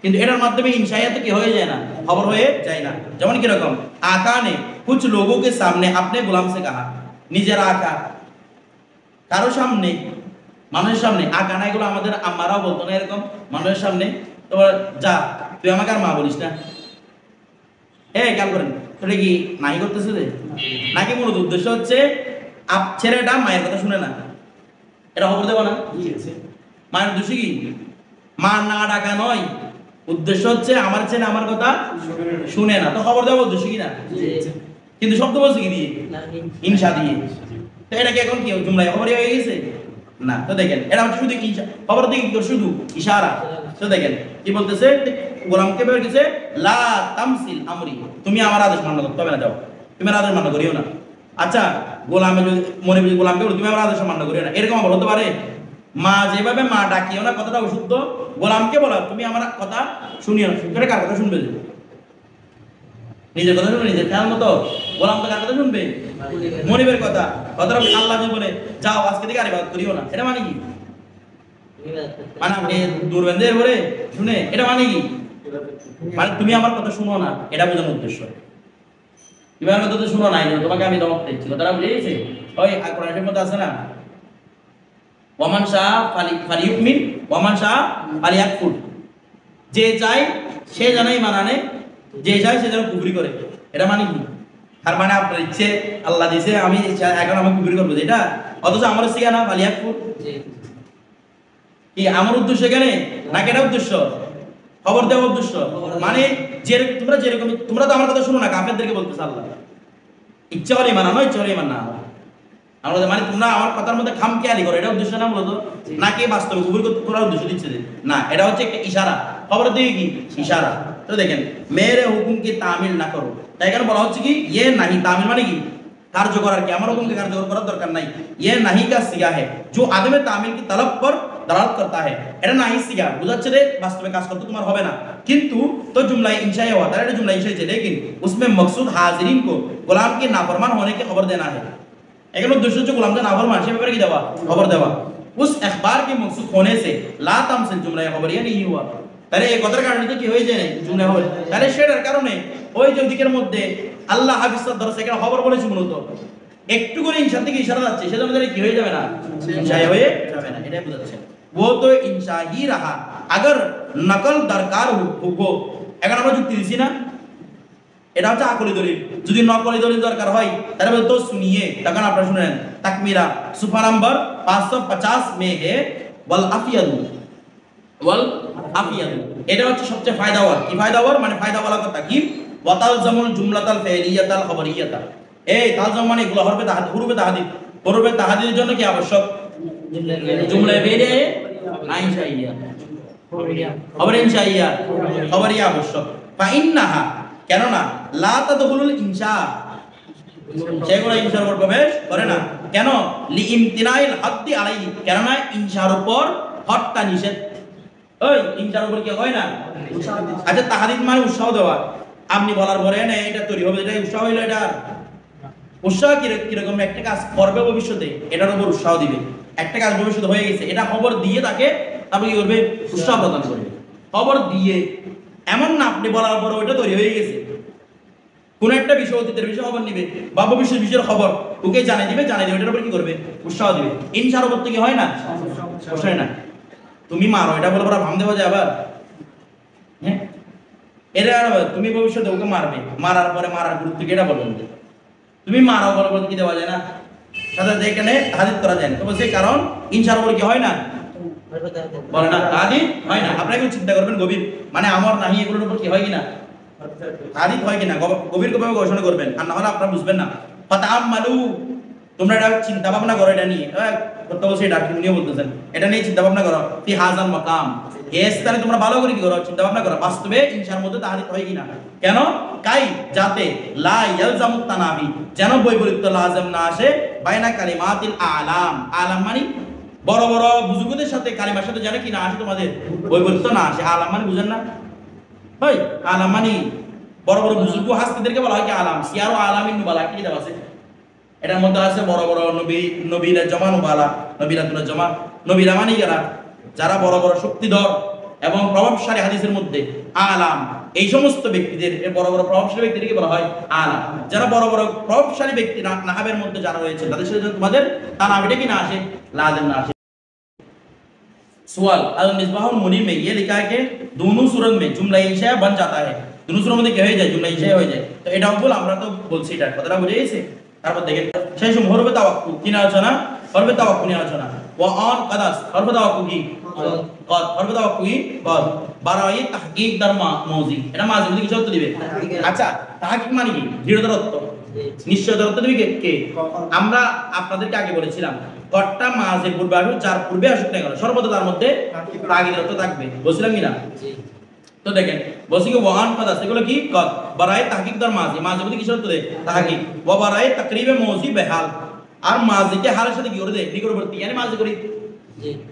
কিন্তু এটার মাধ্যমে ইনশায়াত কি হয়ে যায় না, খবর হয়ে যায় না। যেমন কি রকম आका ने कुछ लोगों के सामने अपने गुलाम से कहा, নিজের আকা কারো সামনে, মানুষের সামনে, আকা না এগুলো আমাদের আম্মারাও বলতো না এরকম, মানুষের সামনে তোমার যা তুই আমাকে আর মা বলিস না, খেয়াল করেন তোরা কি নাই করতেছে রে, নাকি মূলত উদ্দেশ্য হচ্ছে ছেলেটা মায়ের কথা শুনে না, এটা খবর দেবো না, মায়ের উদ্দেশ্য কি মা না ডাকা নয়, উদ্দেশ্য হচ্ছে আমার ছেলে আমার কথা শুনে না, তো খবর দেওয়া উদ্দেশ্য কি না, কিন্তু শব্দ বলছে কি দিয়ে, ইনশা দিয়ে, তো এটা কি এখন কি জুমলা খবরই হয়ে গেছে না। তো দেখেন এটা হচ্ছে শুধু ইনশা, খবর দিয়ে কি শুধু ইশারা। তো দেখেন কি বলতেছে, গোলামকে বের গেছে লা তামসিল আমরি, তুমি আমার আদেশ মান্য করতে হবে না, যাও তুমি আমার আদেশ মান্য করিও না। আচ্ছা গোলামে যদি মনে বুঝি গোলামকে বলো তুমি আমার আদেশ মান্য করিও না, এরকম আবার হতে পারে, মা যেভাবে মা ডাকিও না কথাটা অশুদ্ধ, গোলামকে বলা তুমি আমার কথা শুনিও না, সেটা কার কথা শুনবে, নিজের কথা শুনবে, নিজের খেয়াল মতো, গোলাম তো কার কথা শুনবে, মনিবের কথা, কথাটা আল্লাহ যে বলে যাও আজকে থেকে আর ইবাদত করিও না, এটা মানে কি, মানে আপনি দুর্বেন্দের বলে শুনে, এটা মানে কি, মানে তুমি আমার কথা শুনো না, এটা বোঝানোর উদ্দেশ্য, তুমি আমার কথা তো শুনো না, তোমাকে আমি দমক দিচ্ছি, কথাটা বুঝে গেছে। ওই কোরআনের মধ্যে আছে না, ওয়ামান শাহ ফালিউমিন ওয়ামান শাহ ফালিয়াকফুর, যে চায় সে যেন ঈমান আনে, যে চায় সে যেন কুফরি করে, এটা মানে কি, আর মানে আপনার ইচ্ছে আল্লাহ দিয়েছে আমি এখন আমি কুফরি করবো যেটা, অথচ আমার শিখা না ফালিয়াকফুর, কি আমার উদ্দেশ্য এখানে নাকি এটা উদ্দেশ্য, খবর দেওয়ার উদ্দেশ্য, মানে যে তোমরা যেরকম তোমরা তো আমার কথা শুনো না, কাফেরদেরকে বলতেছে আল্লাহ, ইচ্ছা হলে ঈমান আনো, ইচ্ছা হলে ঈমান না আনো, আমরা মানে তোমরা আমার কথার মধ্যে খামখেয়ালি করো, এটা উদ্দেশ্য না মূলত, নাকি বাস্তবে কুফর করতে তোমরা উদ্দেশ্য দিচ্ছে না, এটা হচ্ছে একটা ইশারা, খবর দিয়ে কি ইশারা। তো দেখেন মেরে হুকুম কি তামিল না করো, তাই এখানে বলা হচ্ছে কি ইয়ে নাহি, তামিল মানে কি কার্যকর, আর কি আমার হুকুমকে কার্যকর করার দরকার নাই, ইয়ে নাহি কা সিগা है जो आदम तामिल की तलब पर दलालत करता है, এটা নাহি সিগা বুঝাচ্ছে রে বাস্তবে কাজ করতে তোমার হবে না, কিন্তু তো जुमला इंशाए हुआ था, এটা जुमला इंशाए है, लेकिन उसमें मकसूद हाजिरीन को गुलाम के नाफरमान होने की खबर देना है, এখানে উদ্দেশ্য হচ্ছে গোলামকে নাফরমান সে ব্যাপারে কি দেওয়া, খবর দেওয়া। उस इखबार के मकसूद होने से ला तमसिल जुमला खबरिया नहीं हुआ, তাহলে এই কথার কারণে তো কি হয়ে যায় জুমলা হবে, তাহলে সেটার কারণে ওই যে দিকের মধ্যে আল্লাহ হাফিজের দরস এখানে খবর বলেছে, মূলত একটু করে ইনশা থেকে ইশারা যাচ্ছে, সেজন্য তাহলে কি হয়ে যাবে না, ইনশাই হয়ে যাবে না, এটাই বোঝাচ্ছে। वो तो इंशा ही रहा, अगर नकल दरकार हो, এখন আমরা যুক্তি দিছি না, এটা হচ্ছে আকলি দলিল। যদি নকলি দলিল দরকার হয় তাহলে বলে তো শুনিয়ে, তখন আপনারা শুনেন তাকমিরা সুফা নাম্বার 550 মে হে ওয়াল আফিয়াদু এটা হচ্ছে সবচেয়ে ফায়দাওয়ার। কি ফায়দাওয়ার মানে ফায়দাওয়ালা কথা কি ওয়াতালজামুল জুমলাতাল ফাইলিয়াতাল খবরিয়াতা। এই তালজাম মানে এগুলো হরফে তাহাদিদ। হরফে তাহাদিদের জন্য কি আবশ্যক? জুমলা ফেইলিয়া না ইনশাইয়া, খবর ইনশাইয়া, খবরিয়া আবশ্যক। ফা ইন্নাহা কেননা লা তাদখুলুল ইনশা, সেগুলো ইনশার উপর প্রবেশ করে না। কেন? লি ইমতিনাইল হাদ্দি আলাইহি, কেননা ইনশার উপর হদটা নিষেধ। ওই ইনশার উপর কি হয় না? আচ্ছা তাহাদিদ মানে উৎসাহ দেওয়া। আপনি বলার পরে না এটা তৈরি হবে, এটা উৎসাহ হইলো, এটা উৎসাহ কিরকম? একটা কাজ করবে ভবিষ্যতে এটার উপর উৎসাহ দিবে। একটা কাজ ভবিষ্যতে হয়ে গেছে এটা খবর দিয়ে তাকে তারপর কি করবে? উৎসাহ প্রদান করবে। খবর দিয়ে, এমন না আপনি বলার পরে ওইটা তৈরি হয়ে গেছে। কোন একটা বিষয়, অতীতের বিষয় খবর নিবে বা ভবিষ্যৎ বিষয়ের খবর ওকে জানিয়ে দিবে, ওটার উপর কি করবে? উৎসাহ দিবে। ইনশার উপর থেকে হয় না? হয় না। তুমি মারো এটা বলে পরে ভাম দেওয়া যায় আবার? হ্যাঁ, এটা তুমি ভবিষ্যতে ওকে মারবে, মারার পরে মারার গুরুত্ব কি এটা বলবেন? তুমি মারাও বলে বলতে কি দেওয়া যায় না? সাথে এখানে হাদিস করা যায় না। তো বলছে কারণ ইনশার উপর কি হয় না? বলে না হাদিস হয় না। আপনারা একটু চিন্তা করবেন গভীর, মানে আমার নাহি এগুলোর উপর কি হয় কিনা? হাদিস হয় কিনা গভীর ভাবে গবেষণা করবেন, আর না হলে আপনারা বুঝবেন না। ফাতাআম্মালু, তোমরা এটা চিন্তা ভাবনা করো, এটা নিয়ে করতে বলছে, এটা উনিও বলতেছেন, এটা নিয়ে চিন্তা ভাবনা করো। ফি হাযাল মাকাম, এই স্থানে তোমরা ভালো করে কি করো? চিন্তা ভাবনা করো বাস্তবে ইনশার মধ্যে তাহাদিস হয় কিনা। কেন? কাই যাতে লা ইয়ালজামু তানাবি, যেন বৈপরীত্য লাজম না আসে বাইনা কালিমাতিল আলাম। আলাম মানে বড় বড় বুজুর্গদের সাথে কালিমার সাথে যেন কি না আসে, তোমাদের বৈপরীত্য না আসে। আলাম মানে বুঝেন না ভাই? আলাম মানে বড় বড় বুজুর্গ হাস্তিদেরকে বলা হয় কি আলাম। সিয়ারু আলামিন নুবালা কি দেওয়া আছে, এটার মধ্যে আছে বড় বড় নবীরা জমা নুবালা, নবীরা তুলা জমা। নবীরা মানে যারা বড় বড় শক্তিধর এবং প্রভাবশালী, হাদিসের মধ্যে আলাম এই সমস্ত ব্যক্তিদের, বড় বড় প্রভাবশালী ব্যক্তিদেরকে বলা হয় আলাম। যারা বড় বড় প্রভাবশালী ব্যক্তি নাহাবের মধ্যে যারা রয়েছে তাদের সাথে তোমাদের তানাবিটা কি না আসে? লাজিম না আসে। सवाल अल-मिसबाहुल मुनीर में ये लिखा है कि दोनों सूरत में जुमला इंशा बन जाता है। दोनों सूरत में क्या हो जाए? जुमला इंशा हो जाए। तो এটা বল আমরা তো বলছি এটা কথাটা বুঝে গেছে। তারপর দেখেন সেই সময় হরফে তাওয়াক্কু কি না আলোচনা? হরফে তাওয়াক্কু নিয়ে আলোচনা। ওয়া আন কাদাস হরফে তাওয়াক্কু কি? কদ। হরফে তাওয়াক্কু কি? কদ। বারাই তাহকিক দার মাউজি, এটা মাঝে মধ্যে কিছু অর্থ দিবে। আচ্ছা তাহকিক মানে কি? দৃঢ়তার অর্থ, নিশ্চয়তার অর্থ দিবে কে? আমরা আপনাদেরকে আগে বলেছিলাম কটটা মাঝে পূর্বে আসুক, যার পূর্বে আসুক না কেন সর্বদা তার মধ্যে তাগিদের অর্থ থাকবে। বলছিলাম কিনা? তো দেখেন বলছি কি ওয়ান কাদাস, এগুলো কি? কদ। বারাই তাহকিক দার মাঝে, মাঝে মধ্যে কিছু অর্থ দেয় তাহকিক। ওয়া বারাই তাকরিবে মৌজি বেহাল, আর মাঝিকে হালের সাথে কি করে দেয়? নিকটবর্তী, মানে মাঝি করি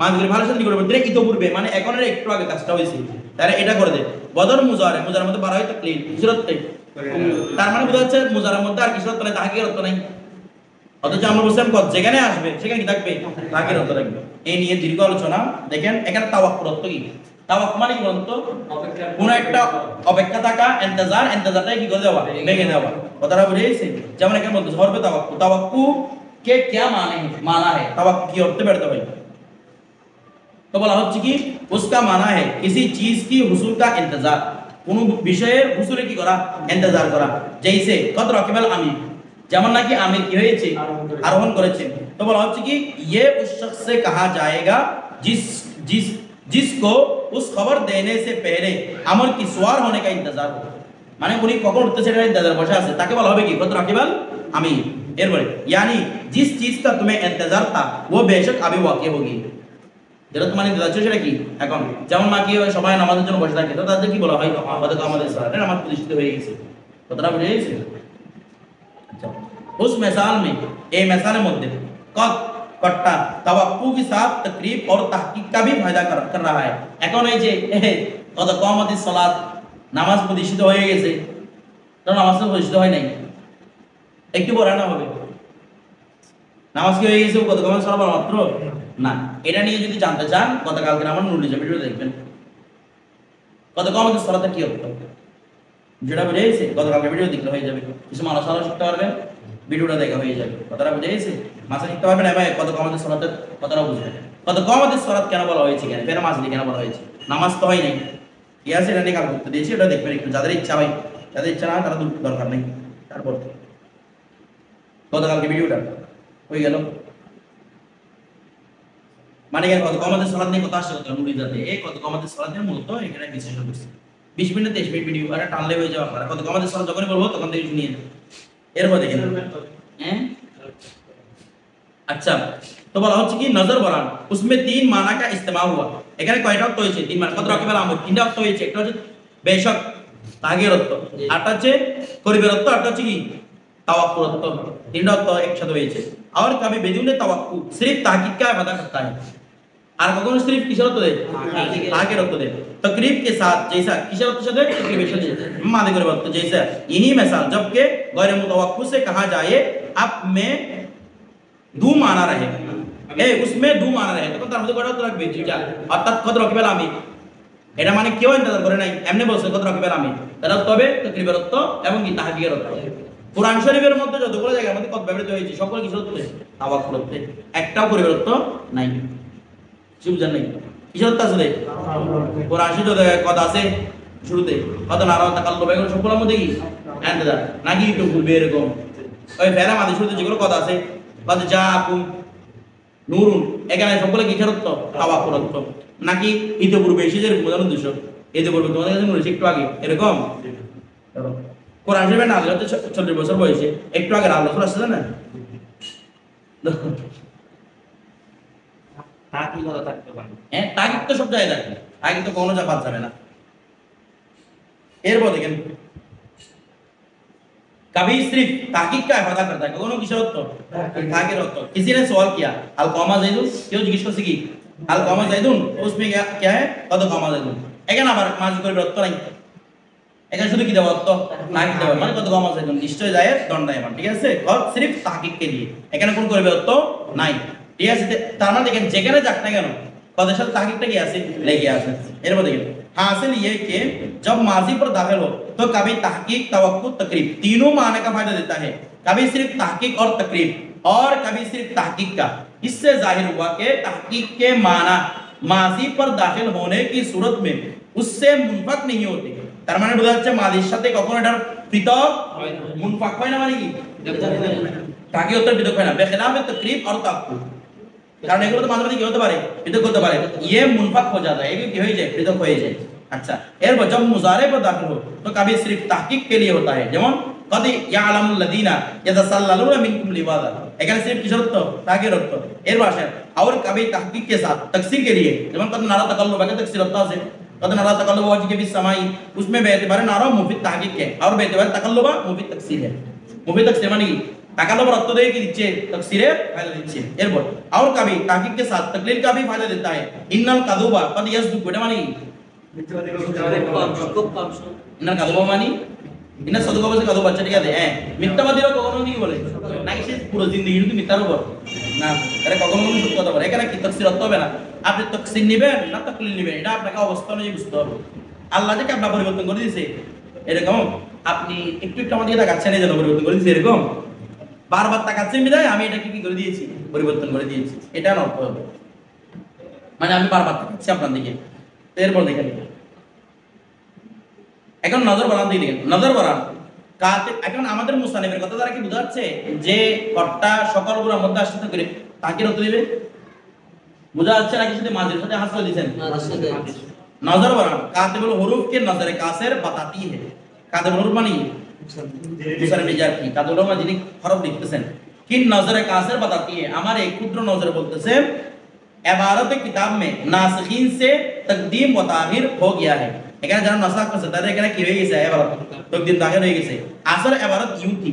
মাঝি করি হালের সাথে নিকটবর্তী, ইতোপূর্বে মানে এখন একটু আগে কাজটা হয়েছে, তাহলে এটা করে দেয়। বদর মুজারে, মুজারের মধ্যে বারাই তাকলিল কিছু অর্থ, তার মানে বোঝা যাচ্ছে মুজারের মধ্যে আর কিছু অর্থ নাই, তাহকিকের অর্থ নাই। অথচ আমরা বলছিলাম কদ যেখানে আসবে সেখানে কি থাকবে? তাহকিকের অর্থ থাকবে। এই নিয়ে দীর্ঘ আলোচনা। দেখেন এখানে তাওয়াক্কুর অর্থ কি? তাওয়াক্কু মানে কি বলতো? কোন একটা অপেক্ষা থাকা, ইন্তজার, ইন্তজারটাই কি করে দেওয়া? ভেঙে দেওয়া। কথাটা বুঝে গেছে? যেমন এখানে বলতে হরফে তাওয়াক্কু, তাওয়াক্কু কে क्या माना है? তাওয়াক্কু কি অর্থে বেরতে হয়? তো বলা হচ্ছে কি उसका माना है किसी चीज की हुसूल का इंतजार, কোন বিষয়ের হুসুলে কি করা? ইন্তজার করা। जैसे कद रकिबल आमिर, যেমন নাকি আমির কি হয়েছে? আরোহণ করেছেন। তো বলা হচ্ছে কি ये उस शख्स से कहा जाएगा जिसको उस खबर देने से पहले अमर की सवार होने का इंतजार हो, মানে উনি কখন উঠতেছে এটা ইন্তজার বসে আছে, তাকে বলা হবে কি কদ রাকিবাল আমির। এরপরে यानी जिस चीज का तुम्हें इंतजार था वो बेशक अभी वाक़ई होगी, যেটা তোমার ইন্তজার ছিল সেটা কি এখন? যেমন মা কি হয় সবাই নামাজের জন্য বসে থাকে, তো তাদের কি বলা হয়? আমাদের তো আমাদের সালাতে নামাজ প্রতিষ্ঠিত হয়ে গেছে। কথাটা বুঝে গেছে? আচ্ছা उस मिसाल में ए मिसाल मध्य कद कट्टा तवक्कु के साथ तकरीब और तहकीक का भी फायदा कर रहा है। এখন এই যে কদ কামাতিস সালাত, নামাজ প্রতিষ্ঠিত হয়ে গেছে, তো নামাজ তো প্রতিষ্ঠিত হয় নাই, একটু পরে না হবে নামাজ কি হয়ে গেছে? কত কামাত সালাত মাত্র না। এটা নিয়ে যদি জানতে চান গতকালকে আমার নুরুলিজা ভিডিও দেখবেন কত কামাতিস সালাত কি অর্থ, যেটা বুঝে গেছে গতকালকে ভিডিও দেখলে হয়ে যাবে। কিছু মানুষ আলো শিখতে পারবেন, ভিডিওটা দেখা হয়ে যাবে। কথাটা বুঝে গেছে? মাসে শিখতে পারবেন এবং কত কামাতের সালাতের কথাটা বুঝবেন। কত কামাতের সালাত কেন বলা হয়েছে, কেন ফের মাসলি কেন বলা হয়েছে? নামাজ তো হয় নাই, কি আছে এটা নিয়ে কাল করতে দিয়েছি, ওটা দেখবেন একটু যাদের ইচ্ছা হয়। যাদের ইচ্ছা না হয় তারা দরকার নেই। তারপর গতকালকে ভিডিওটা হয়ে গেল, মানে কত কমাতে সালাদ নিয়ে কথা আসছে, কথা নুরি যাতে এই কত কমাতে সালাদ নিয়ে মূলত এখানে বিশ্লেষণ করছি। 20 মিনিট 23 মিনিট ভিডিও আর টানলে হয়ে যাবে আপনারা। কত কমাতে সালাদ যখনই বলবো তখন থেকে শুনিয়ে এরপর দেখেন। হ্যাঁ अच्छा, तो बोला হচ্ছে কি নজর বরান उसमें 3 माना का इस्तेमाल हुआ। এখানে কয়টা অর্থ হয়েছে? 3 মানা। কত রকমের আমল? 3টা অর্থ হয়েছে। একটা হচ্ছে বেশক তাগের অর্থ, আরটা হচ্ছে করিবের অর্থ, আরটা হচ্ছে কি তাওয়াক্কুর অর্থ। 3টা অর্থ একসাথে হয়েছে। और कभी बिदून तवक्कु सिर्फ ताकीद का वादा करता है, और कौन सिर्फ किसर অর্থ দেয়? ताकीद অর্থ দেয়। तकरीब के साथ जैसा किसर অর্থ সাথে तकरीब সাথে माने করে অর্থ जैसा यही मिसाल जबकि गैर मुतवक्कु से कहा जाए अब में दू माना रहे ए उसमें दू माना रहे তখন তার মধ্যে কয়টা অর্থ রাখবে? দুইটা। অর্থাৎ কত রকমের আমি এটা মানে কেউ ইন্তজার করে নাই, এমনি বলছে কত রকমের আমি তারা তবে তাকরিবের অর্থ এবং কি তাহকিকের অর্থ। কুরআন শরীফের মধ্যে যতগুলো জায়গার মধ্যে কত ব্যবহৃত হয়েছে সকল কিছু অর্থ তাওয়াক্কুল অর্থ, একটাও করিবের অর্থ নাই। কি বুঝেন নাই? কিসের অর্থ আছে? কুরআন শরীফে যত কথা আছে শুরুতে কত নারা তাকাল্লুব এগুলো সবগুলোর মধ্যে কি ইন্তজার নাকি একটু ভুলবে এরকম ওই ফেরা মাদি শুরুতে যেগুলো কথা আছে কত জাকুম নুরুন এখানে সবগুলো কিসের অর্থ? তাওয়াক্কুল অর্থ। নাকি ইতিপূর্বে এসে যেরকম বোঝানোর উদ্দেশ্য ইতিপূর্বে তোমাদের কাছে মনে একটু আগে এরকম কোরআন শরীফে নাযিল হতে 40 বছর বয়সে একটু আগে আল্লাহ রাসূল আসছে না তাকিদ কথা থাকতে পারে। হ্যাঁ তাকিদ তো সব জায়গায় থাকে, তাকিদ তো কোনো জায়গা যাবে না। এরপর দেখেন कभी सिर्फ ताकीद का इफादा करता है, कौन किसर अर्थ? ताकीद अर्थ। किसी ने सवाल किया अल कौमा ज़ैदुन, क्यों जिज्ञेस करছে কি अल कौमा ज़ैदुन, तो उसमें क्या है? कद कौमा ज़ैदुन। এখানে আবার মাঝি করে অর্থ নাই, এখানে শুধু কি দেওয়া অর্থ? তাকিদ দেওয়া, মানে কত কৌমা ज़ैदुन নিশ্চয় জায়েজ দণ্ডায়মান। ঠিক আছে, और सिर्फ ताकीद के लिए এখানে কোন করবে অর্থ নাই। ঠিক আছে, তার মানে দেখেন যেখানে যাক না কেন কদের সাথে ताकीदটা কি আছে? লেগে আছে। এরপর দেখেন हासिल ये कि जब माजी पर दाखिल हो तो कभी तहकीक तवक्कु तकरीब तीनों माने का फायदा देता है, कभी सिर्फ तहकीक और तकरीब और कभी सिर्फ तहकीक का। इससे जाहिर हुआ कि तहकीक के माना माजी पर दाखिल होने की सूरत में उससे मुनफक नहीं होते। তার মানে বোঝা যাচ্ছে মাজির সাথে কখনো এটা পৃথক মুনফাক হয় না, মানে কি তাহকিক অর্থ পৃথক হয় না বেখিলাফ তকরিব और तवक्कु, কারণ এগুলো তো মাঝে মাঝে কি হতে পারে? পৃথক হতে পারে। ये मुनफक हो जाता है, ये কি হয়ে যায়? পৃথক হয়ে যায়। अच्छा, এরপর जब मुजारे पर दाखिल हो तो कभी सिर्फ तहकीक के लिए होता है, যেমন قد يعلم الذين يتسللون منكم लिवाजा, এখানে सिर्फ किसर अर्थ? ताकीद अर्थ। এরপর আসেন और कभी तहकीक के साथ तकसीर के लिए, যেমন कद नारा तकल्लुब का तकसीर अर्थ আছে कद नारा तकल्लुब वजह के फिस समाई, उसमें बेएतबार नारा मुफीद तहकीक है और बेएतबार तकल्लुब मुफीद तकसीर है। मुफीद तकसीर মানে কি? ताकल्लुब अर्थ दे की দিচ্ছে, तकसीরে फायदा দিচ্ছে। এরপর और कभी तहकीक के साथ तकलील का भी फायदा देता है। इन्नल कदुबा कद यस्दुक, এটা মানে কি? ইন্নাল কাযুবা মানে ইন্না সদকা বলছে কাযুবা, আচ্ছা ঠিক আছে। হ্যাঁ, মিথ্যাবাদীরা কখনো কি বলে নাকি সে পুরো জিন্দেগি শুধু মিথ্যার উপর না, এরা কখনো কোনো সত্য কথা বলে। এখানে কি তাফসীর অর্থ হবে না, আপনি তাফসীর নেবেন না তাকলিল নেবেন, এটা আপনাকে অবস্থা অনুযায়ী বুঝতে হবে। আল্লাহ যে আপনাকে পরিবর্তন করে দিয়েছে এরকম, আপনি একটু একটু আমাদের তাকাচ্ছেন এই জন্য পরিবর্তন করে দিয়েছে, এরকম বারবার তাকাচ্ছেন বিধায় আমি এটাকে কি করে দিয়েছি? পরিবর্তন করে দিয়েছি, এটা অর্থ হবে। মানে আমি বারবার তাকাচ্ছি আপনার দিকে। এরপর দেখেন এখন নজর বাড়ান দিয়ে দেখেন নজর বাড়ান কাতে। এখন আমাদের মুসানিফের কথা দ্বারা কি বোঝাচ্ছে যে কর্তা সকল গুলোর মধ্যে আসতে করে তাকির অর্থ দিবে? বোঝা যাচ্ছে নাকি শুধু মাঝের সাথে হাসলে দিবেন? নজর বাড়ান কাতিবুল হুরুফ के नजर कासिर बताती है। কাতিবুল হুরুফ মানে মুসানিফ যার কি কাতিবুল হুরুফ যিনি হরফ লিখতেছেন कि नजर कासिर बताती है, আমার এই ক্ষুদ্র নজর বলতেছে इबारत किताब में नासिखीन से तकदीम व ताखीर हो गया है। এখানে যারা নাসাখ করছে তাদের এখানে কি হয়ে গেছে? ইবারত তকদীম তাখির হয়ে গেছে। আসল ইবারত ইউ থি,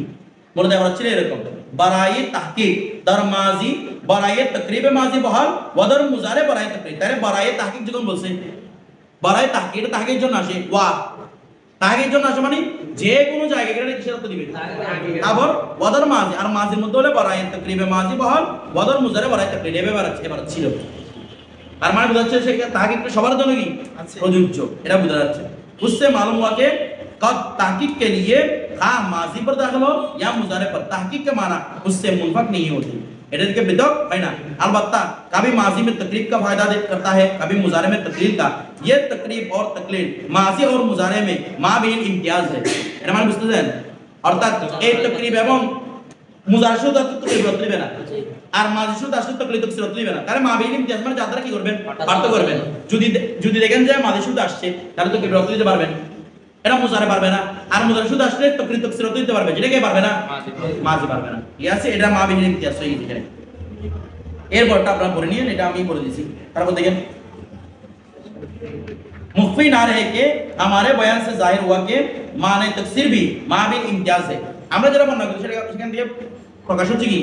মূলত ইবারত ছিল এরকম বারায়ে তাহকিক দর মাজি বারায়ে তাকরিব মাজি বহাল ওয়াদার মুজারে বারায়ে তাকরিব। তারে বারায়ে তাহকিক যখন বলছে বারায়ে তাহকিক, এটা তাহকিকের জন্য আসে ওয়া, তাহকিকের জন্য আসে মানে যে কোনো জায়গায় গেলে কিসের অর্থ দিবে? আবার ওয়াদার মাজি, আর মাজির মধ্যে হলে বারায়ে তাকরিব মাজি বহাল ওয়াদার মুজারে বারায়ে তাকরিব এবারে ছিল। তার মানে বোঝা যাচ্ছে সেটা তাহকিকটা সবার জন্য কি প্রযোজ্য, এটা বোঝা যাচ্ছে। उससे मालूम हुआ कि कब तहकीक के लिए हाँ माजी पर दाखिल हो या मुजारे पर, तहकीक के माना उससे मुनफक नहीं होती। এটা থেকে পৃথক হয় না अलबत्ता कभी माजी में तकरीब का फायदा करता है कभी मुजारे में तकलील का ये तकरीब और तकलील माजी और मुजारे में माबीन इम्तियाज है এটা মানে বুঝতেছেন অর্থাৎ এই তকরিব এবং মুজারে শুধু তকরিব রতলিবে না আর মাজি শুধু আসলে তকরিব তফসির রতলিবে না তাহলে মাবিন ইমতিয়াজ মানে যারা কি করবেন পার্থক্য করবেন যদি দেখেন যে মাজি শুধু আসছে তাহলে তকরিব রতলিতে পারবেন এটা মুজারে পারবে না আর মুজারে শুধু আসলে তকরিব তফসির রতলিতে পারবে যেটা কে পারবে না মাজি পারবে না ঠিক আছে এটা মাবিন ইমতিয়াজ হয়ে গেছে এরপরটা আপনারা পড়ে নিয়েন এটা আমি বলে দিয়েছি তারপর দেখেন मुख्फी ना रहे के हमारे बयान से जाहिर हुआ कि माने तफसीर भी माबिन इम्तियाज है আমরা যেটা বর্ণনা করি সেখান থেকে প্রকাশ হচ্ছে কি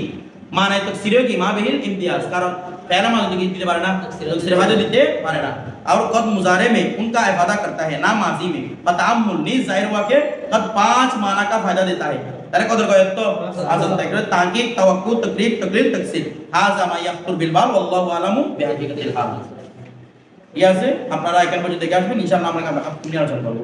মানে তফসিরও কি মাবিন ইমতিয়াজ কারণ पहला माने तो दिते पारे ना तफसीर फायदा दिते पारे ना और कद मुजारे में उनका इफादा करता है ना माजी में बतामुल नी जाहिर हुआ के कद 5 माना का फायदा देता है তারে কদর কয় তো আজাদ তাকরে তাকিদ তাওয়াক্কু তাকরিব তাকলিল তাকসির হাযা মা ইয়াখতুর বিল বাল আল্লাহু আলামু বিহাকিকাতিল হাল ইয়াছে আপনারা এখান পর্যন্ত দেখে আসবেন ইনশাআল্লাহ আমরা আলোচনা করব